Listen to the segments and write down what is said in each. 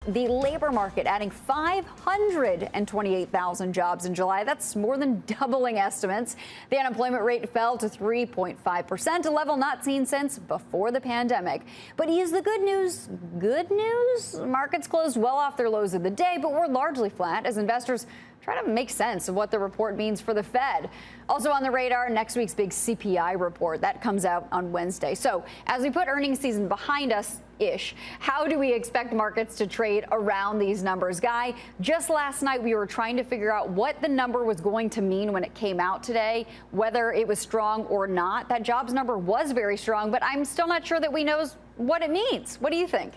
The labor market adding 528,000 jobs in July. That's more than doubling estimates. The unemployment rate fell to 3.5%, a level not seen since before the pandemic. But is the good news good news? Markets closed well off their lows of the day, but were largely flat as investors try to make sense of what the report means for the Fed. Also on the radar, next week's big CPI report. That comes out on Wednesday. So as we put earnings season behind us-ish, how do we expect markets to trade around these numbers? Guy, just last night we were trying to figure out what the number was going to mean when it came out today, whether it was strong or not. That jobs number was very strong, but I'm still not sure that we know what it means. What do you think?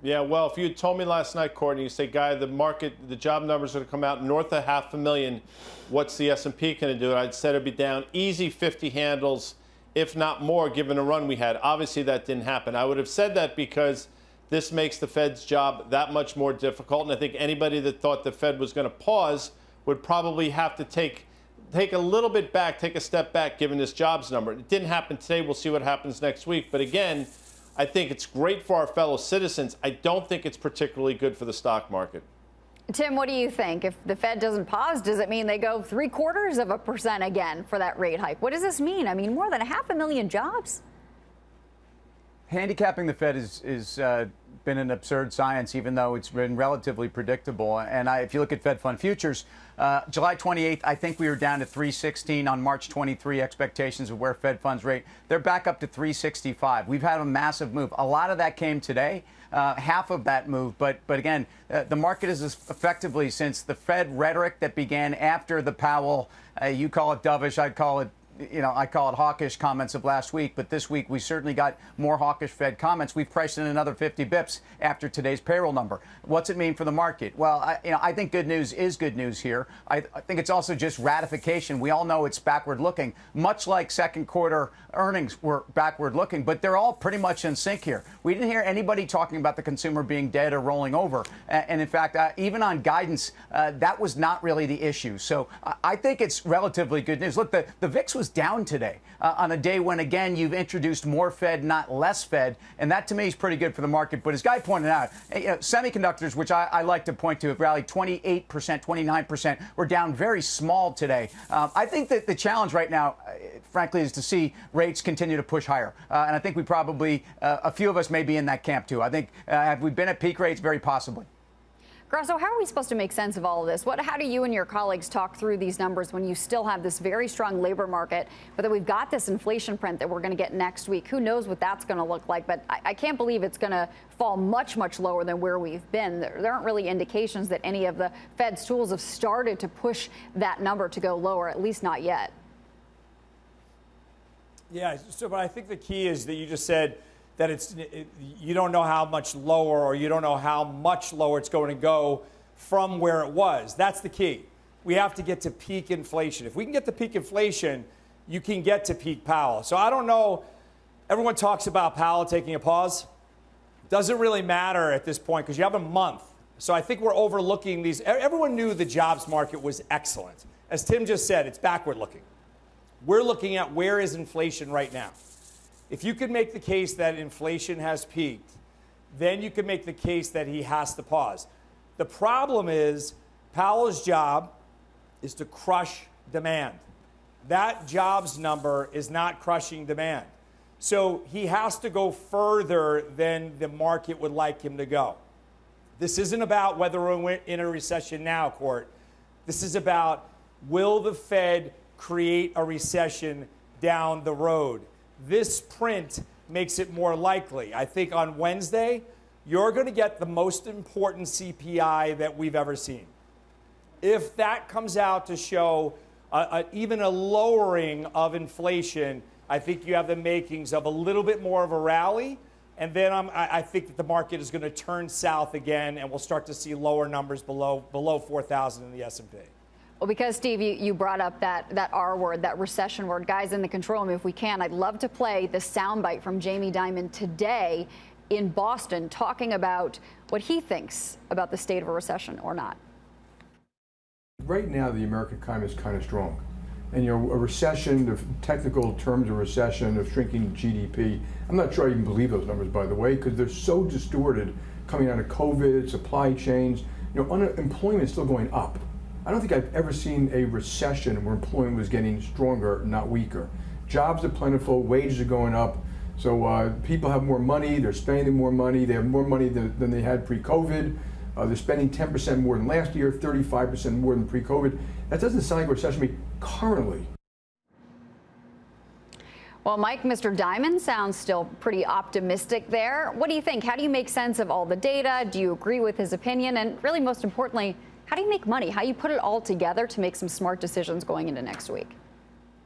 Yeah, well, if you had told me last night, Courtney, you say, Guy, the job numbers are going to come out north of 500,000. What's the S&P going to do? I'd said it'd be down easy 50 handles, if not more, given the run we had. Obviously, that didn't happen. I would have said that because this makes the Fed's job that much more difficult. And I think anybody that thought the Fed was going to pause would probably have to take a little bit back, take a step back, given this jobs number. It didn't happen today. We'll see what happens next week. But again, I think it's great for our fellow citizens. I don't think it's particularly good for the stock market. Tim, what do you think? If the Fed doesn't pause, does it mean they go 0.75% again for that rate hike? What does this mean? I mean, more than 500,000 jobs? Handicapping the Fed is been an absurd science, even though it's been relatively predictable. And if you look at Fed Fund futures, July 28th, I think we were down to 316 on March 23 expectations of where Fed funds rate. They're back up to 365. We've had a massive move. A lot of that came today, half of that move. But again, the market is effectively, since the Fed rhetoric that began after the Powell, you call it dovish, I call it hawkish comments of last week, but this week we certainly got more hawkish Fed comments. We've priced in another 50 bips after today's payroll number. What's it mean for the market? Well, I think good news is good news here. I think it's also just ratification. We all know it's backward looking, much like second quarter earnings were backward looking, but they're all pretty much in sync here. We didn't hear anybody talking about the consumer being dead or rolling over. And in fact, even on guidance, that was not really the issue. So I think it's relatively good news. Look, the VIX was down today on a day when, again, you've introduced more Fed, not less Fed. And that, to me, is pretty good for the market. But as Guy pointed out, semiconductors, which I like to point to, have rallied 28%, 29%. We're down very small today. I think that the challenge right now, frankly, is to see rates continue to push higher. And I think we probably, a few of us may be in that camp, too. I think, have we been at peak rates? Very possibly. Grasso, how are we supposed to make sense of all of this? How do you and your colleagues talk through these numbers when you still have this very strong labor market, but then we've got this inflation print that we're going to get next week? Who knows what that's going to look like? But I can't believe it's going to fall much, much lower than where we've been. There aren't really indications that any of the Fed's tools have started to push that number to go lower, at least not yet. Yeah, but I think the key is that you just said that you don't know how much lower, or you don't know how much lower it's going to go from where it was. That's the key. We have to get to peak inflation. If we can get to peak inflation, you can get to peak Powell. So I don't know. Everyone talks about Powell taking a pause. Doesn't really matter at this point because you have a month. So I think we're overlooking these. Everyone knew the jobs market was excellent. As Tim just said, it's backward looking. We're looking at where is inflation right now. If you could make the case that inflation has peaked, then you could make the case that he has to pause. The problem is Powell's job is to crush demand. That jobs number is not crushing demand. So he has to go further than the market would like him to go. This isn't about whether we're in a recession now, Court. This is about, will the Fed create a recession down the road? This print makes it more likely. I think on Wednesday, you're going to get the most important CPI that we've ever seen. If that comes out to show even a lowering of inflation, I think you have the makings of a little bit more of a rally. And then I think that the market is going to turn south again, and we'll start to see lower numbers below 4,000 in the S&P. Well, because, Steve, you brought up that R word, that recession word. Guys, in the control room, if we can, I'd love to play the soundbite from Jamie Dimon today in Boston talking about what he thinks about the state of a recession or not. Right now, the American economy is kind of strong. And, a recession, the technical terms of recession, of shrinking GDP, I'm not sure I even believe those numbers, by the way, because they're so distorted coming out of COVID, supply chains. Unemployment is still going up. I don't think I've ever seen a recession where employment was getting stronger, not weaker. Jobs are plentiful, wages are going up, so people have more money, they're spending more money, they have more money than they had pre-COVID. They're spending 10% more than last year, 35% more than pre-COVID. That doesn't sound like a recession to me currently. Well, Mike, Mr. Dimon sounds still pretty optimistic there. What do you think? How do you make sense of all the data? Do you agree with his opinion? And really, most importantly, how do you make money? How do you put it all together to make some smart decisions going into next week?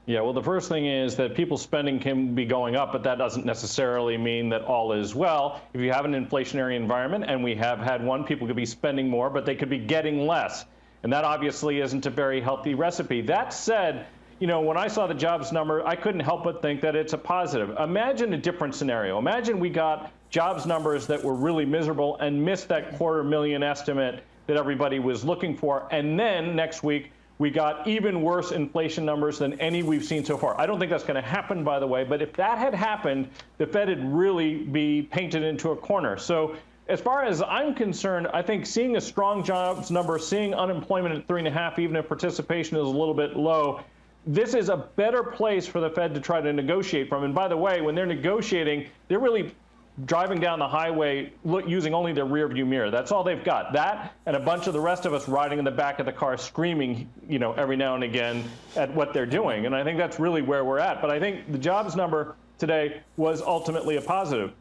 Yeah, well, the first thing is that people's spending can be going up, but that doesn't necessarily mean that all is well. If you have an inflationary environment, and we have had one, people could be spending more, but they could be getting less. And that obviously isn't a very healthy recipe. That said, when I saw the jobs number, I couldn't help but think that it's a positive. Imagine a different scenario. Imagine we got jobs numbers that were really miserable and missed that 250,000 estimate that everybody was looking for. And then next week, we got even worse inflation numbers than any we've seen so far. I don't think that's going to happen, by the way, but if that had happened, the Fed would really be painted into a corner. So as far as I'm concerned, I think seeing a strong jobs number, seeing unemployment at 3.5, even if participation is a little bit low, this is a better place for the Fed to try to negotiate from. And by the way, when they're negotiating, they're really driving down the highway using only their rear view mirror. That's all they've got. That and a bunch of the rest of us riding in the back of the car screaming, every now and again at what they're doing. And I think that's really where we're at. But I think the jobs number today was ultimately a positive.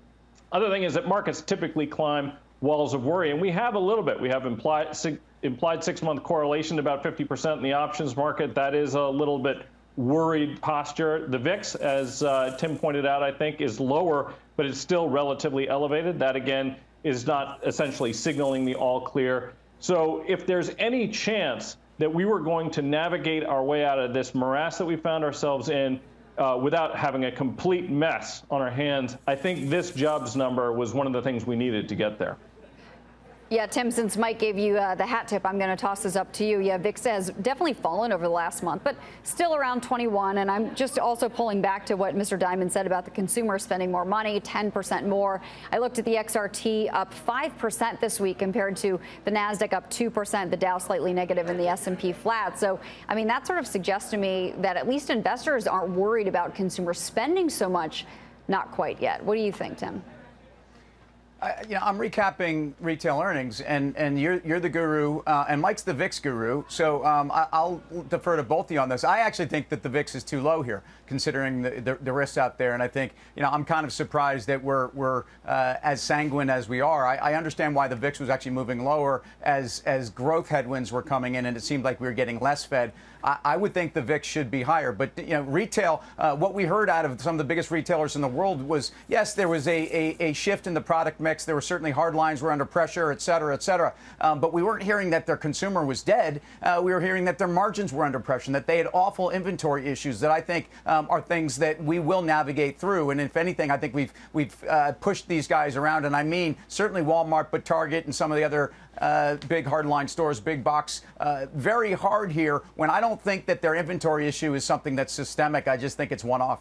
Other thing is that markets typically climb walls of worry, and we have a little bit. We have implied 6-month correlation, about 50% in the options market. That is a little bit worried posture. The VIX, as Tim pointed out, I think is lower, but it's still relatively elevated. That, again, is not essentially signaling the all clear. So if there's any chance that we were going to navigate our way out of this morass that we found ourselves in without having a complete mess on our hands, I think this jobs number was one of the things we needed to get there. Yeah, Tim, since Mike gave you the hat tip, I'm going to toss this up to you. Yeah, VIX has definitely fallen over the last month, but still around 21. And I'm just also pulling back to what Mr. Dimon said about the consumer spending more money, 10% more. I looked at the XRT up 5% this week compared to the NASDAQ up 2%, the Dow slightly negative, and the S&P flat. So, I mean, that sort of suggests to me that at least investors aren't worried about consumer spending so much. Not quite yet. What do you think, Tim? I'm recapping retail earnings, and you're the guru, and Mike's the VIX guru. So I'll defer to both of you on this. I actually think that the VIX is too low here, considering the risks out there. And I think, I'm kind of surprised that we're as sanguine as we are. I understand why the VIX was actually moving lower as growth headwinds were coming in, and it seemed like we were getting less Fed. I would think the VIX should be higher. But, retail, what we heard out of some of the biggest retailers in the world was, yes, there was a shift in the product mix. There were certainly hard lines were under pressure, et cetera, et cetera. But we weren't hearing that their consumer was dead. We were hearing that their margins were under pressure, and that they had awful inventory issues that I think are things that we will navigate through. And if anything, I think we've pushed these guys around. And I mean, certainly Walmart, but Target and some of the other big hardline stores, big box, very hard here when I don't think that their inventory issue is something that's systemic. I just think it's one-off.